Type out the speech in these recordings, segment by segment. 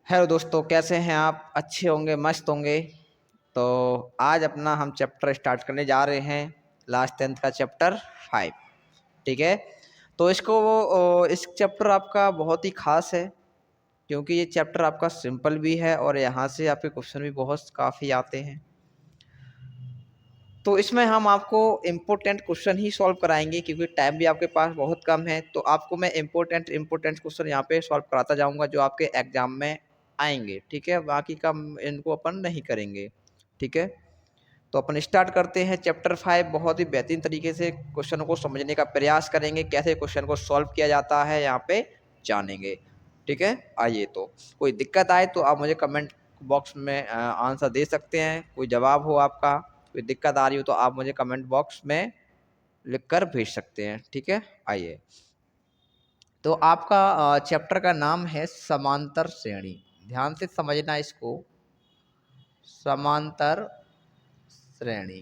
Hello दोस्तों, कैसे हैं आप? अच्छे होंगे, मस्त होंगे। तो आज अपना हम चैप्टर स्टार्ट करने जा रहे हैं, लास्ट 10th का चैप्टर 5। ठीक है। तो इस चैप्टर आपका बहुत ही खास है, क्योंकि ये चैप्टर आपका सिंपल भी है और यहाँ से आपके क्वेश्चन भी बहुत काफ़ी आते हैं। तो इसमें हम आपको इम्पोर्टेंट क्वेश्चन ही सॉल्व कराएंगे, क्योंकि टाइम भी आपके पास बहुत कम है। तो आपको मैं इम्पोर्टेंट क्वेश्चन यहाँ पे सॉल्व कराता जाऊँगा, जो आपके एग्जाम में आएंगे। ठीक है, बाकी का इनको अपन नहीं करेंगे। ठीक है, तो अपन स्टार्ट करते हैं चैप्टर 5। बहुत ही बेहतरीन तरीके से क्वेश्चन को समझने का प्रयास करेंगे, कैसे क्वेश्चन को सॉल्व किया जाता है यहाँ पे जानेंगे। ठीक है, आइए। तो कोई दिक्कत आए तो आप मुझे कमेंट बॉक्स में आंसर दे सकते हैं। कोई जवाब हो आपका, कोई दिक्कत आ रही हो, तो आप मुझे कमेंट बॉक्स में लिख कर भेज सकते हैं। ठीक है, आइए। तो आपका चैप्टर का नाम है समांतर श्रेणी। ध्यान से समझना इसको, समांतर श्रेणी,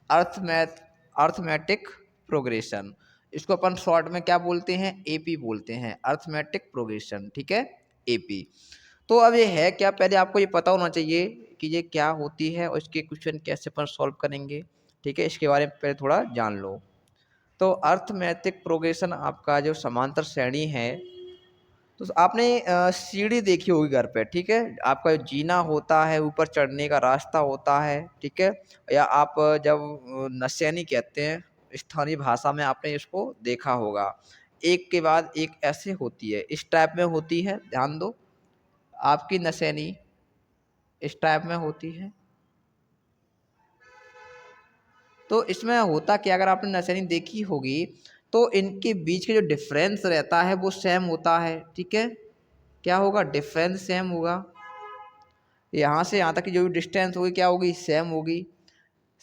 अर्थमेटिक प्रोग्रेशन। इसको अपन शॉर्ट में क्या बोलते हैं? एपी बोलते हैं, अर्थमेटिक प्रोग्रेशन। ठीक है, एपी। तो अब ये है क्या, पहले आपको ये पता होना चाहिए कि ये क्या होती है और इसके क्वेश्चन कैसे अपन सॉल्व करेंगे। ठीक है, इसके बारे में पहले थोड़ा जान लो। तो अर्थमेटिक प्रोग्रेशन आपका जो समांतर श्रेणी है, तो आपने सीढ़ी देखी होगी घर पे। ठीक है, आपका जो जीना होता है, ऊपर चढ़ने का रास्ता होता है। ठीक है, या आप जब नशेनी कहते हैं स्थानीय भाषा में, आपने इसको देखा होगा। एक के बाद एक ऐसे होती है, इस टाइप में होती है। ध्यान दो, आपकी नशेनी इस टाइप में होती है। तो इसमें होता क्या, अगर आपने नशेनी देखी होगी तो इनके बीच के जो डिफरेंस रहता है वो सेम होता है। ठीक है, क्या होगा? डिफरेंस सेम होगा। यहाँ से यहाँ तक की जो भी डिस्टेंस होगी क्या होगी? सेम होगी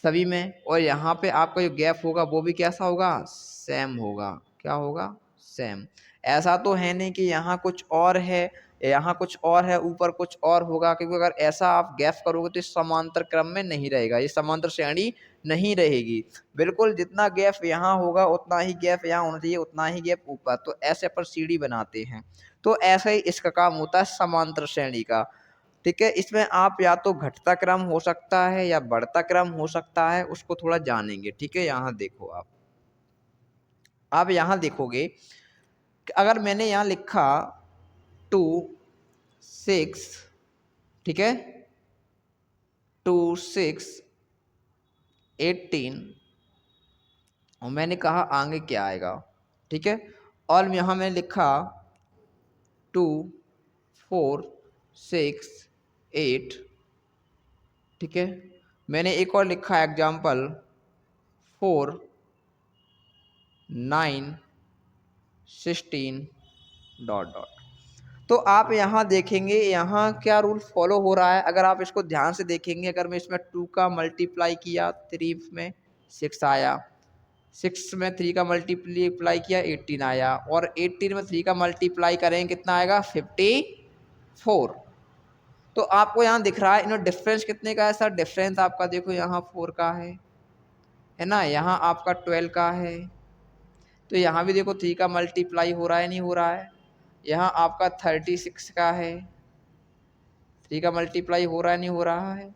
सभी में। और यहाँ पे आपका जो गैप होगा वो भी कैसा होगा? सेम होगा। क्या होगा? सेम। ऐसा तो है नहीं कि यहाँ कुछ और है, यहाँ कुछ और है, ऊपर कुछ और होगा, क्योंकि अगर ऐसा आप गैप करोगे तो इस समांतर क्रम में नहीं रहेगा, ये समांतर श्रेणी नहीं रहेगी। बिल्कुल जितना गैप यहाँ होगा उतना ही गैप यहाँ होना चाहिए, उतना ही गैप ऊपर। तो ऐसे अपन सीढ़ी बनाते हैं। तो ऐसा ही इसका काम होता है समांतर श्रेणी का। ठीक है, इसमें आप या तो घटता क्रम हो सकता है या बढ़ता क्रम हो सकता है, उसको थोड़ा जानेंगे। ठीक है, यहाँ देखो आप यहाँ देखोगे कि अगर मैंने यहाँ लिखा 2 6, ठीक है, 2 6 18, और मैंने कहा आगे क्या आएगा। ठीक है, और यहाँ मैंने लिखा 2 4 6 8। ठीक है, मैंने एक और लिखा एग्जाम्पल 4 9 16 डॉट डॉट। तो आप यहाँ देखेंगे, यहाँ क्या रूल फॉलो हो रहा है। अगर आप इसको ध्यान से देखेंगे, अगर मैं इसमें 2 का मल्टीप्लाई किया 3 में 6 आया, 6 में 3 का मल्टीप्लाई किया 18 आया, और 18 में 3 का मल्टीप्लाई करेंगे कितना आएगा? 54। तो आपको यहाँ दिख रहा है इनमें डिफरेंस कितने का है सर? डिफरेंस आपका देखो यहाँ 4 का है ना, यहाँ आपका 12 का है। तो यहाँ भी देखो 3 का मल्टीप्लाई हो रहा है, नहीं हो रहा है। यहाँ आपका 36 का है, 3 का मल्टीप्लाई हो रहा है, नहीं हो रहा है।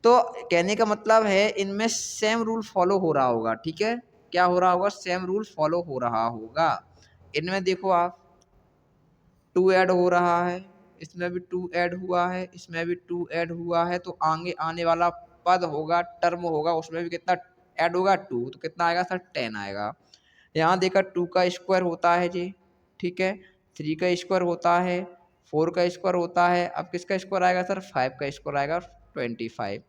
तो कहने का मतलब है इनमें सेम रूल फॉलो हो रहा होगा। ठीक है, क्या हो रहा होगा? सेम रूल फॉलो हो रहा होगा। इनमें देखो आप 2 ऐड हो रहा है, इसमें भी 2 ऐड हुआ है, इसमें भी 2 ऐड हुआ है। तो आगे आने वाला पद होगा, टर्म होगा, उसमें भी कितना ऐड होगा? 2। तो कितना आएगा सर? 10 आएगा। यहाँ देखा 2 का स्क्वायर होता है जी। ठीक है, 3 का स्क्वायर होता है, 4 का स्क्वायर होता है। अब किसका स्क्वायर आएगा सर? 5 का स्क्वायर आएगा, 25।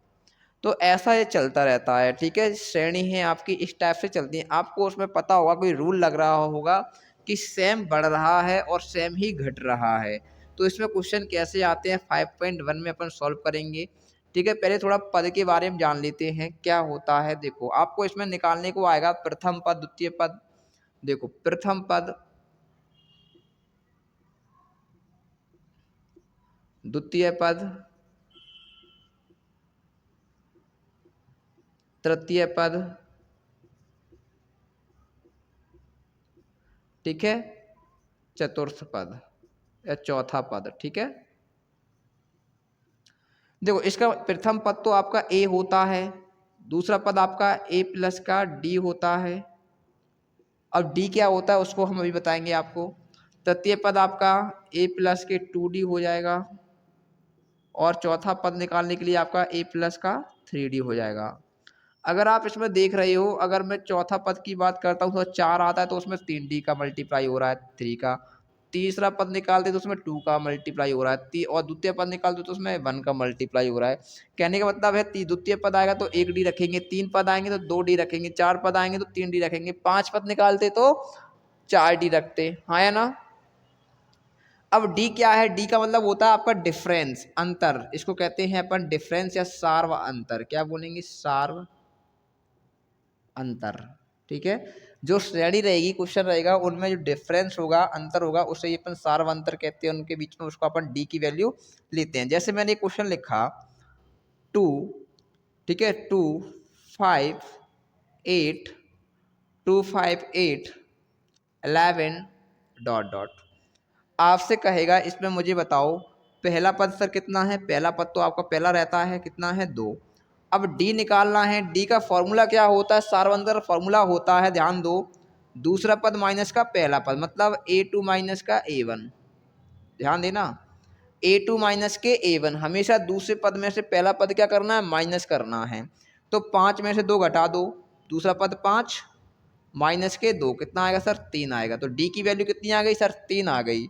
तो ऐसा ये चलता रहता है। ठीक है, श्रेणी है आपकी इस टाइप से चलती है। आपको उसमें पता होगा, कोई रूल लग रहा होगा कि सेम बढ़ रहा है और सेम ही घट रहा है। तो इसमें क्वेश्चन कैसे आते हैं 5.1 में अपन सॉल्व करेंगे। ठीक है, पहले थोड़ा पद के बारे में जान लेते हैं क्या होता है। देखो आपको इसमें निकालने को आएगा प्रथम पद, द्वितीय पद। देखो प्रथम पद, द्वितीय पद, तृतीय पद। ठीक है, चतुर्थ पद। या चौथा पद, ठीक है। देखो इसका प्रथम पद तो आपका ए होता है, दूसरा पद आपका ए प्लस का डी होता है। अब डी क्या होता है उसको हम अभी बताएंगे आपको। तृतीय पद आपका ए प्लस के 2d हो जाएगा, और चौथा पद निकालने के लिए आपका ए प्लस का 3d हो जाएगा। अगर आप इसमें देख रहे हो, अगर मैं चौथा पद की बात करता हूँ तो 4 आता है, तो उसमें 3d का मल्टीप्लाई हो रहा है 3 का। तीसरा पद निकालते तो उसमें 2 का मल्टीप्लाई हो रहा है, और द्वितीय पद निकालते तो उसमें 1 का मल्टीप्लाई हो रहा है। कहने का मतलब है द्वितीय पद आएगा तो 1d रखेंगे, 3 पद आएंगे तो 2d रखेंगे, 4 पद आएंगे तो 3d रखेंगे, 5 पद निकालते तो 4d रखते, हाँ या ना। अब डी क्या है, डी का मतलब होता है आपका डिफरेंस, अंतर, इसको कहते हैं अपन डिफरेंस या सार्व अंतर। क्या बोलेंगे, सार्व अंतर, ठीक है। जो श्रेणी रहेगी, क्वेश्चन रहेगा, उनमें जो डिफरेंस होगा, अंतर होगा, उसे ये अपन सार्व अंतर कहते हैं, उनके बीच में, उसको अपन डी की वैल्यू लेते हैं। जैसे मैंने क्वेश्चन लिखा 2, ठीक है, 2 5 8 2 5 8 11 डॉट डॉट। आपसे कहेगा इसमें मुझे बताओ पहला पद सर कितना है, पहला पद तो आपका पहला रहता है, कितना है 2। अब डी निकालना है, डी का फॉर्मूला क्या होता है, सार्वंतर फॉर्मूला होता है, ध्यान दो, दूसरा पद माइनस का पहला पद, मतलब A2 माइनस का A1। ध्यान देना, A2 माइनस के A1, हमेशा दूसरे पद में से पहला पद क्या करना है, माइनस करना है। तो 5 में से 2 घटा दो, दूसरा पद 5 माइनस के 2 कितना आएगा सर, 3 आएगा। तो डी की वैल्यू कितनी आ गई सर, 3 आ गई।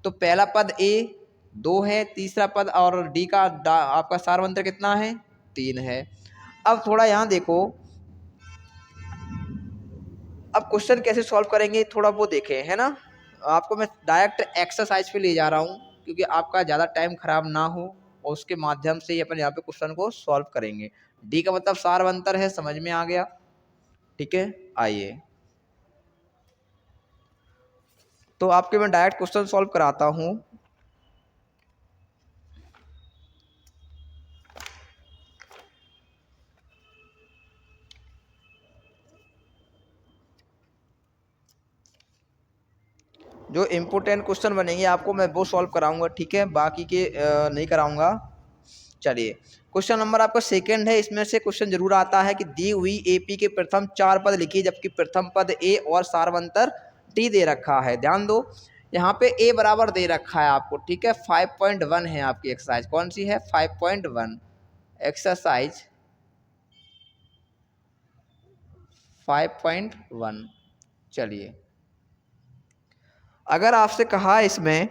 तो पहला पद ए 2 है, तीसरा पद और डी का आपका सार्वंतर कितना है, 3 है। अब थोड़ा यहाँ देखो, अब क्वेश्चन कैसे सॉल्व करेंगे थोड़ा वो देखें, है ना। आपको मैं डायरेक्ट एक्सरसाइज पे ले जा रहा हूँ, क्योंकि आपका ज़्यादा टाइम खराब ना हो, और उसके माध्यम से ही अपन यहाँ पे क्वेश्चन को सॉल्व करेंगे। डी का मतलब सार्वंतर है, समझ में आ गया, ठीक है। आइए तो आपके मैं डायरेक्ट क्वेश्चन सॉल्व कराता हूँ। जो इम्पोर्टेंट क्वेश्चन बनेंगे आपको मैं वो सॉल्व कराऊंगा, ठीक है, बाकी के नहीं कराऊंगा। चलिए क्वेश्चन नंबर आपका सेकंड है, इसमें से क्वेश्चन जरूर आता है कि दी हुई एपी के प्रथम 4 पद लिखिए, जबकि प्रथम पद ए और सार्वंतर टी दे रखा है। ध्यान दो, यहाँ पे ए बराबर दे रखा है आपको, ठीक है। 5.1 है आपकी एक्सरसाइज, कौन सी है, 5.1 एक्सरसाइज 5.1। चलिए अगर आपसे कहा इसमें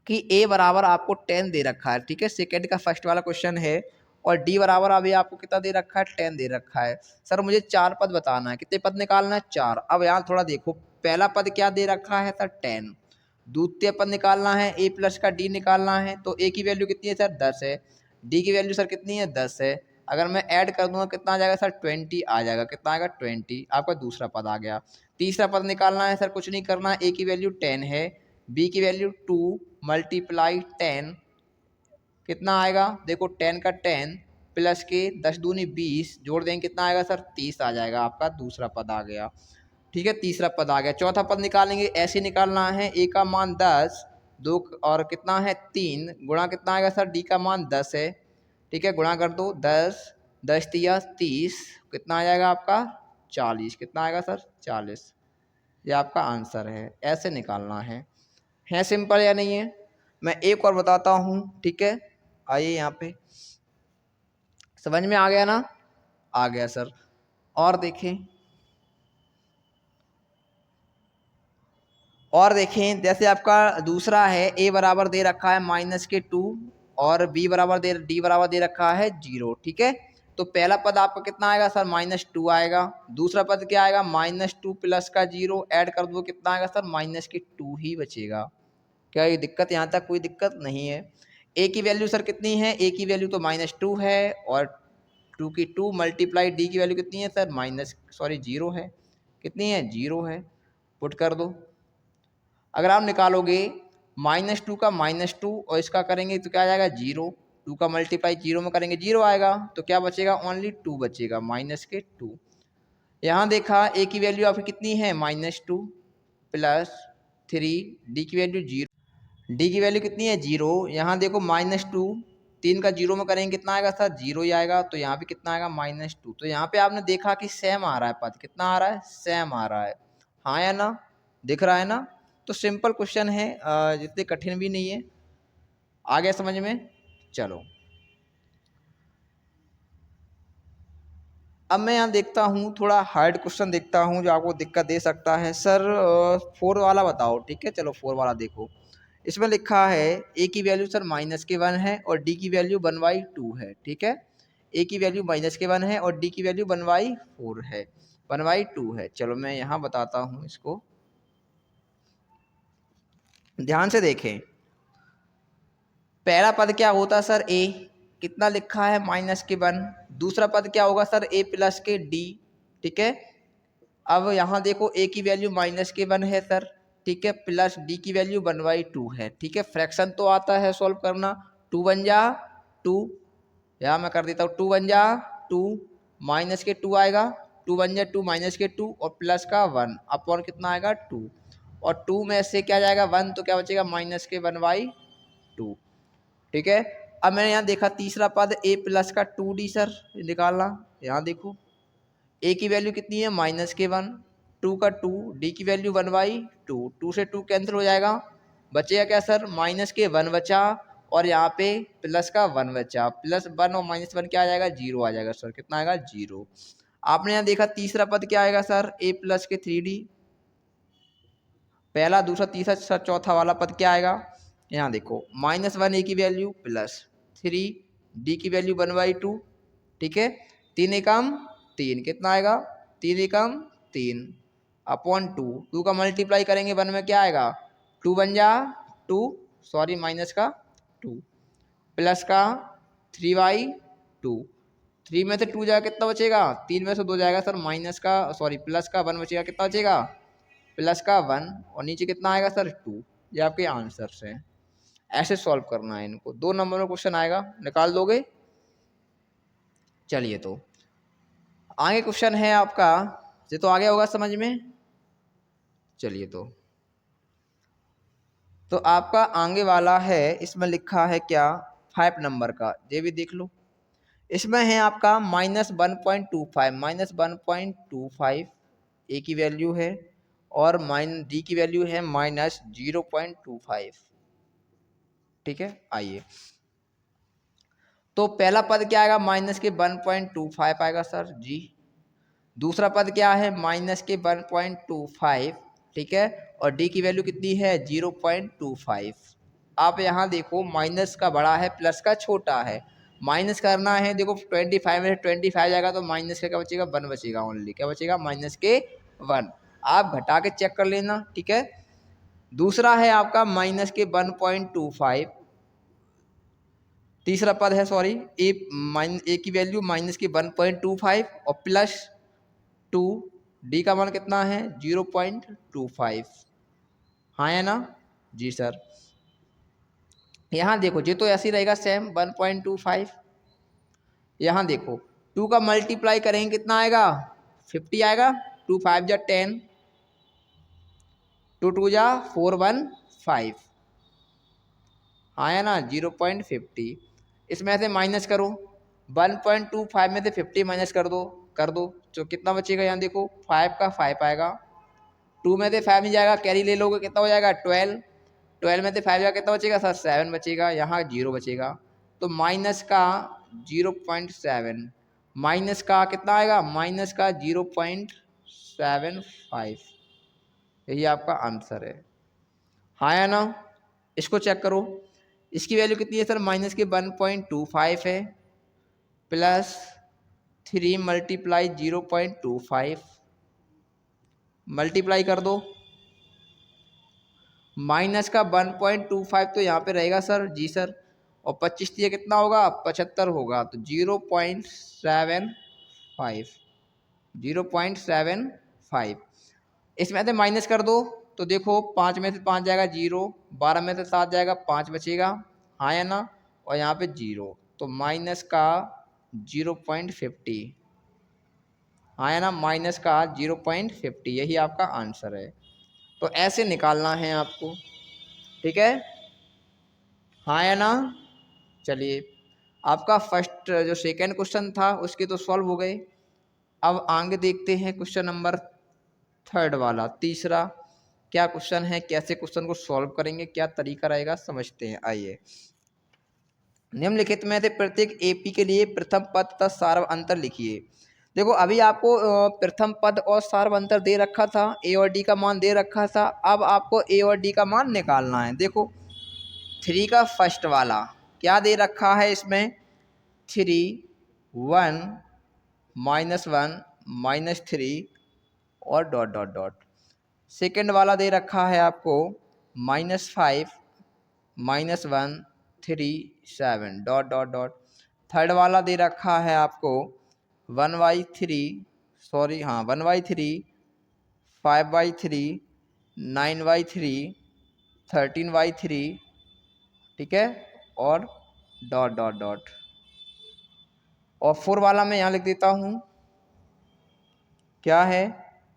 कि a बराबर आपको 10 दे रखा है, ठीक है, सेकंड का फर्स्ट वाला क्वेश्चन है, और d बराबर अभी आपको कितना दे रखा है, 10 दे रखा है। सर मुझे 4 पद बताना है, कितने पद निकालना है, 4। अब यहाँ थोड़ा देखो, पहला पद क्या दे रखा है सर, 10। द्वितीय पद निकालना है, a प्लस का d निकालना है, तो a की वैल्यू कितनी है सर, 10 है। d की वैल्यू सर कितनी है, 10 है। अगर मैं ऐड कर दूंगा कितना आ जाएगा सर, 20 आ जाएगा, कितना आएगा, 20, आपका दूसरा पद आ गया। तीसरा पद निकालना है सर, कुछ नहीं करना, a की वैल्यू 10 है, b की वैल्यू 2 मल्टीप्लाई 10 कितना आएगा, देखो 10 का 10 प्लस के 10 दूनी 20 जोड़ देंगे कितना आएगा सर, 30 आ जाएगा, आपका दूसरा पद आ गया, ठीक है, तीसरा पद आ गया। चौथा पद निकालेंगे, ऐसे निकालना है, ए का मान 10, 2 और कितना है 3 गुणा कितना आएगा सर, डी का मान 10 है, ठीक है, गुणा कर दो 10 10 तिया 30 कितना आ जाएगा आपका 40, कितना आएगा सर 40। ये आपका आंसर है, ऐसे निकालना है सिंपल या नहीं है। मैं एक और बताता हूँ, ठीक है, आइए यहाँ पे, समझ में आ गया ना, आ गया सर। और देखें, और देखें, जैसे आपका दूसरा है, a बराबर दे रखा है माइनस के 2 और b बराबर डी बराबर दे रखा है 0, ठीक है। तो पहला पद आपका कितना आएगा सर, -2 आएगा। दूसरा पद क्या आएगा, -2 प्लस का 0 ऐड कर दो कितना आएगा सर, -2 ही बचेगा। क्या ये दिक्कत, यहाँ तक कोई दिक्कत नहीं है। a की वैल्यू सर कितनी है, a की वैल्यू तो -2 है, और 2 की 2 मल्टीप्लाई डी की वैल्यू कितनी है सर, 0 है, कितनी है, 0 है। पुट कर दो, अगर आप निकालोगे -2 का -2 और इसका करेंगे तो क्या आ जाएगा 0, 2 का मल्टीप्लाई 0 में करेंगे 0 आएगा, तो क्या बचेगा, ओनली 2 बचेगा, -2। यहाँ देखा a की वैल्यू आपकी कितनी है, -2 प्लस 3, डी की वैल्यू 0। डी की वैल्यू कितनी है 0। यहाँ देखो -2, 3 का 0 में करेंगे कितना आएगा सर 0 ही आएगा, तो यहाँ पे कितना आएगा -2। तो यहाँ पे आपने देखा कि सेम आ रहा है पद, कितना आ रहा है सेम आ रहा है, हाँ या ना, दिख रहा है ना। तो सिंपल क्वेश्चन है, जितने कठिन भी नहीं है। आ गया समझ में। चलो अब मैं यहाँ देखता हूँ थोड़ा हार्ड क्वेश्चन देखता हूँ जो आपको दिक्कत दे सकता है। सर 4 वाला बताओ, ठीक है चलो 4 वाला देखो। इसमें लिखा है ए की वैल्यू सर -1 है और डी की वैल्यू 1/2 है, ठीक है। ए की वैल्यू -1 है और डी की वैल्यू 1/4 है, 1/2 है। चलो मैं यहाँ बताता हूँ इसको, ध्यान से देखें। पहला पद क्या होता है सर ए, कितना लिखा है -1। दूसरा पद क्या होगा सर ए प्लस के डी, ठीक है। अब यहाँ देखो ए की वैल्यू -1 है सर, ठीक है, प्लस डी की वैल्यू 1/2 है, ठीक है। फ्रैक्शन तो आता है सॉल्व करना, 2 बन जा 2, यहाँ मैं कर देता हूँ 2 बन जा 2, माइनस के 2 आएगा, 2 बन जा 2 माइनस के 2 और प्लस का 1 अपॉन कितना आएगा 2, और 2 में से क्या जाएगा 1, तो क्या बचेगा -1/2, ठीक है। अब मैंने यहाँ देखा तीसरा पद ए प्लस का 2d सर निकालना, यहाँ देखो ए की वैल्यू कितनी है -1, 2 का 2, डी की वैल्यू 1/2, 2 से 2 कैंसिल हो जाएगा, बचेगा क्या सर -1 बचा, और यहाँ पे प्लस का 1 बचा, +1 और -1 क्या आ जाएगा 0 आ जाएगा सर, कितना आएगा 0। आपने यहाँ देखा तीसरा पद क्या आएगा सर ए प्लस के 3d, पहला दूसरा तीसरा सर चौथा वाला पद क्या आएगा, यहाँ देखो -1 ए की वैल्यू +3 डी की वैल्यू 1/2, ठीक है। 3 एकम 3 कितना आएगा 3 एकम 3 अपॉन 2, 2 का मल्टीप्लाई करेंगे 1 में क्या आएगा 2 बन जा 2, सॉरी माइनस का 2, प्लस का 3/2, 3 में से 2 जाएगा कितना बचेगा, 3 में से 2 जाएगा सर माइनस का सॉरी प्लस का 1 बचेगा, कितना बचेगा प्लस का 1, और नीचे कितना आएगा सर 2। ये आपके आंसर्स हैं, ऐसे सॉल्व करना है इनको। 2 नंबर में क्वेश्चन आएगा, निकाल दोगे। चलिए तो आगे क्वेश्चन है आपका, ये तो आ गया होगा समझ में। चलिए तो आपका आगे वाला है, इसमें लिखा है क्या 5 नंबर का, ये भी देख लो। इसमें है आपका -1.25 ए की वैल्यू है, और डी की वैल्यू है -0.25, ठीक है। आइए तो पहला पद क्या आएगा -1.25 आएगा सर जी। दूसरा पद क्या है -1.25, ठीक है, और डी की वैल्यू कितनी है 0.25। आप यहाँ देखो माइनस का बड़ा है प्लस का छोटा है, माइनस करना है, देखो 25 में 25 जाएगा तो माइनस का क्या बचेगा 1 बचेगा, ओनली क्या बचेगा -1। आप घटा के चेक कर लेना, ठीक है। दूसरा है आपका -1.25, तीसरा पद है सॉरी ए की वैल्यू -1.25 और +2, डी का मान कितना है 0.25, हाँ या ना जी सर। यहाँ देखो ये तो ऐसे ही रहेगा सेम 1.25। यहाँ देखो 2 का मल्टीप्लाई करेंगे कितना आएगा 50 आएगा, 2 5 जा 10, 2 2 जा 4 1 5, हाँ या ना 0.50। इसमें से माइनस करो 1.25 में से 50 माइनस कर दो तो कितना बचेगा, यहाँ देखो 5 का 5 आएगा, 2 में से 5 नहीं जाएगा कैरी ले लोगे कितना हो जाएगा 12, 12 में से 5 जाएगा कितना बचेगा सर 7 बचेगा, यहाँ 0 बचेगा, तो माइनस का 0.7, माइनस का कितना आएगा माइनस का 0.75, यही आपका आंसर है, हाँ या ना। इसको चेक करो, इसकी वैल्यू कितनी है सर -1.25 है, +3 मल्टीप्लाई 0.25 मल्टीप्लाई कर दो, माइनस का 1.25 तो यहाँ पे रहेगा सर जी सर, और 25 दिए कितना होगा 75 होगा, तो 0.75 इसमें से माइनस कर दो, तो देखो 5 में से 5 जाएगा 0, 12 में से 7 जाएगा 5 बचेगा, हाँ या ना, और यहाँ पे 0, तो माइनस का 0.50, हाँ या ना, माइनस का 0.50, यही आपका आंसर है। तो ऐसे निकालना है आपको, ठीक है। हाँ या ना। चलिए, आपका फर्स्ट जो सेकंड क्वेश्चन था उसके तो सॉल्व हो गए। अब आगे देखते हैं क्वेश्चन नंबर थर्ड वाला, तीसरा क्या क्वेश्चन है, कैसे क्वेश्चन को सॉल्व करेंगे, क्या तरीका रहेगा, समझते हैं। आइए, निम्नलिखित में से प्रत्येक एपी के लिए प्रथम पद तथा सार्व अंतर लिखिए। देखो, अभी आपको प्रथम पद और सार्व अंतर दे रखा था, ए और डी का मान दे रखा था। अब आपको ए और डी का मान निकालना है। देखो, 3 का फर्स्ट वाला क्या दे रखा है इसमें, 3, 1, -1, -3 और डॉट डॉट डॉट। सेकेंड वाला दे रखा है आपको -5, -1, 3, 7 डॉट डॉट डॉट। थर्ड वाला दे रखा है आपको 1/3, सॉरी हाँ 1/3, 5/3, 9/3, 13/3, ठीक है, और डॉट डॉट डॉट। और 4 वाला मैं यहाँ लिख देता हूँ, क्या है,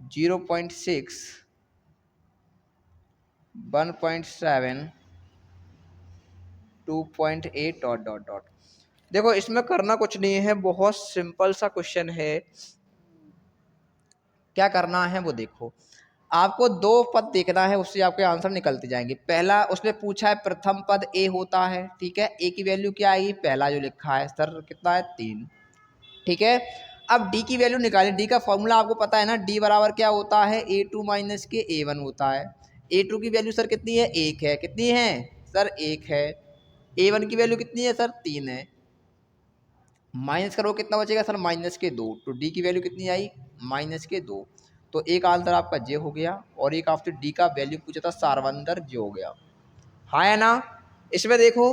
0.6, 1.7, 2.8 डॉट डॉट डॉट। देखो, इसमें करना कुछ नहीं है, बहुत सिंपल सा क्वेश्चन है। क्या करना है वो देखो, आपको 2 पद देखना है, उससे आपके आंसर निकलते जाएंगे। पहला उसने पूछा है प्रथम पद ए होता है, ठीक है, ए की वैल्यू क्या आएगी, पहला जो लिखा है सर कितना है 3, ठीक है। अब डी की वैल्यू निकालें। डी का फॉर्मूला आपको पता है ना, डी बराबर क्या होता है, A2 माइनस के A1 होता है। A2 की वैल्यू सर कितनी है, 1 है, कितनी है सर 1 है। A1 की वैल्यू कितनी है सर 3 है। माइनस करो कितना बचेगा सर, -2। तो डी की वैल्यू कितनी आई, -2। तो एक आंसर आपका जे हो गया, और एक आपसे डी का वैल्यू पूछा था सारवंदर, जे हो गया। हाँ या ना। इसमें देखो,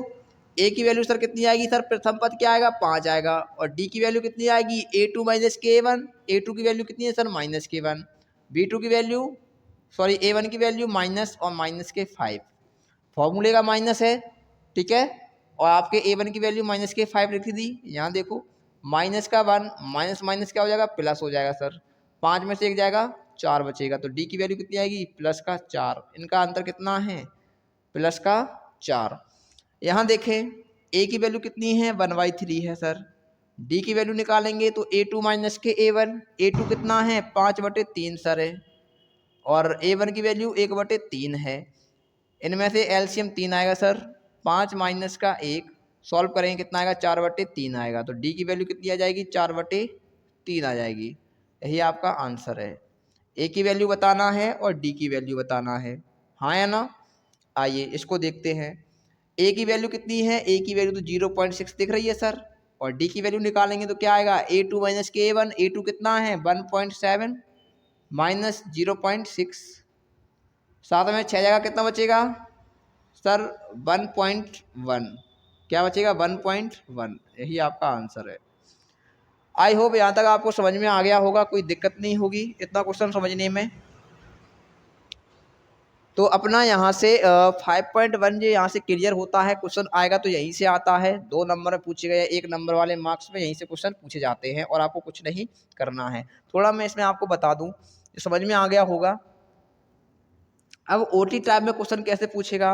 ए की वैल्यू सर कितनी आएगी, सर प्रथम पद क्या आएगा 5 आएगा, और डी की वैल्यू कितनी आएगी A2 माइनस के A1। A2 की वैल्यू कितनी है सर -1। B2 की वैल्यू, सॉरी A1 की वैल्यू माइनस और -5, फॉर्मूले का माइनस है, ठीक है। और आपके A1 की वैल्यू -5 लिख दी। यहाँ देखो, माइनस का 1, माइनस माइनस क्या हो जाएगा, प्लस हो जाएगा सर। 5 में से 1 जाएगा, 4 बचेगा। तो डी की वैल्यू कितनी आएगी, +4। इनका अंतर कितना है, +4। यहाँ देखें, ए की वैल्यू कितनी है 1/3 है सर। डी की वैल्यू निकालेंगे तो A2 माइनस के A1, A2 कितना है 5/3 सर है, और A1 की वैल्यू 1/3 है। इनमें से एलसीएम 3 आएगा सर, 5 माइनस का 1, सॉल्व करेंगे कितना आएगा 4/3 आएगा। तो डी की वैल्यू कितनी आ जाएगी 4/3 आ जाएगी। यही आपका आंसर है। ए की वैल्यू बताना है और डी की वैल्यू बताना है, हाँ या ना। आइए इसको देखते हैं। ए की वैल्यू कितनी है, ए की वैल्यू तो 0.6 दिख रही है सर, और डी की वैल्यू निकालेंगे तो क्या आएगा A2 माइनस के A1। A2 कितना है 1.7 माइनस 0.6, साथ में 6 जगह कितना बचेगा सर 1.1, क्या बचेगा 1.1। यही आपका आंसर है। आई होप यहाँ तक आपको समझ में आ गया होगा, कोई दिक्कत नहीं होगी इतना क्वेश्चन समझने में। तो अपना यहाँ से 5.1 जो यहाँ से क्लियर होता है, क्वेश्चन आएगा तो यहीं से आता है। 2 नंबर में पूछे गए, 1 नंबर वाले मार्क्स में यहीं से क्वेश्चन पूछे जाते हैं, और आपको कुछ नहीं करना है। थोड़ा मैं इसमें आपको बता दूं, समझ में आ गया होगा। अब ओटी टाइप में क्वेश्चन कैसे पूछेगा,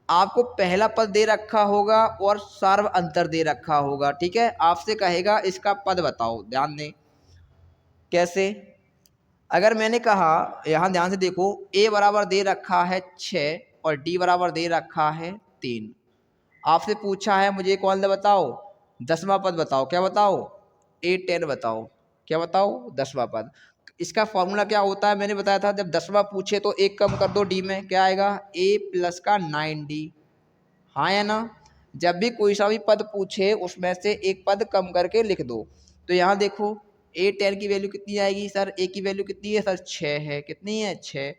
आपको पहला पद दे रखा होगा और सार्व अंतर दे रखा होगा, ठीक है। आपसे कहेगा इसका पद बताओ, ध्यान दें कैसे। अगर मैंने कहा, यहाँ ध्यान से देखो, ए बराबर दे रखा है 6 और डी बराबर दे रखा है 3। आपसे पूछा है मुझे कौन सा बताओ, 10वां पद बताओ, क्या बताओ A10 बताओ, क्या बताओ 10वां पद। इसका फॉर्मूला क्या होता है, मैंने बताया था, जब 10वां पूछे तो 1 कम कर दो डी में, क्या आएगा A प्लस का 9D, हाँ या ना। जब भी कोई सा भी पद पूछे उसमें से एक पद कम करके लिख दो। तो यहाँ देखो, A10 की वैल्यू कितनी आएगी सर, ए की वैल्यू कितनी है सर 6 है, कितनी है 6,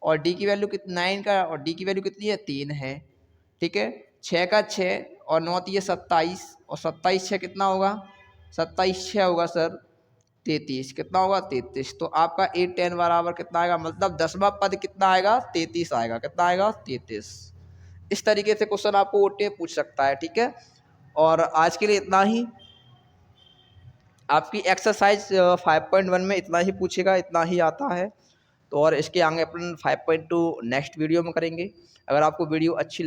और डी की वैल्यू कितनी 9 का, और डी की वैल्यू कितनी है 3 है, ठीक है। 6 का 6 और 9 ये 27, और 27 6 कितना होगा, 27 6 होगा सर 33, कितना होगा 33। तो आपका A10 बराबर कितना आएगा, मतलब 10वां पद कितना आएगा 33 आएगा, कितना आएगा 33। इस तरीके से क्वेश्चन आपको ओटे पूछ सकता है, ठीक है। और आज के लिए इतना ही। आपकी एक्सरसाइज 5.1 में इतना ही पूछेगा, इतना ही आता है। तो और इसके आगे अपन 5.2 नेक्स्ट वीडियो में करेंगे। अगर आपको वीडियो अच्छी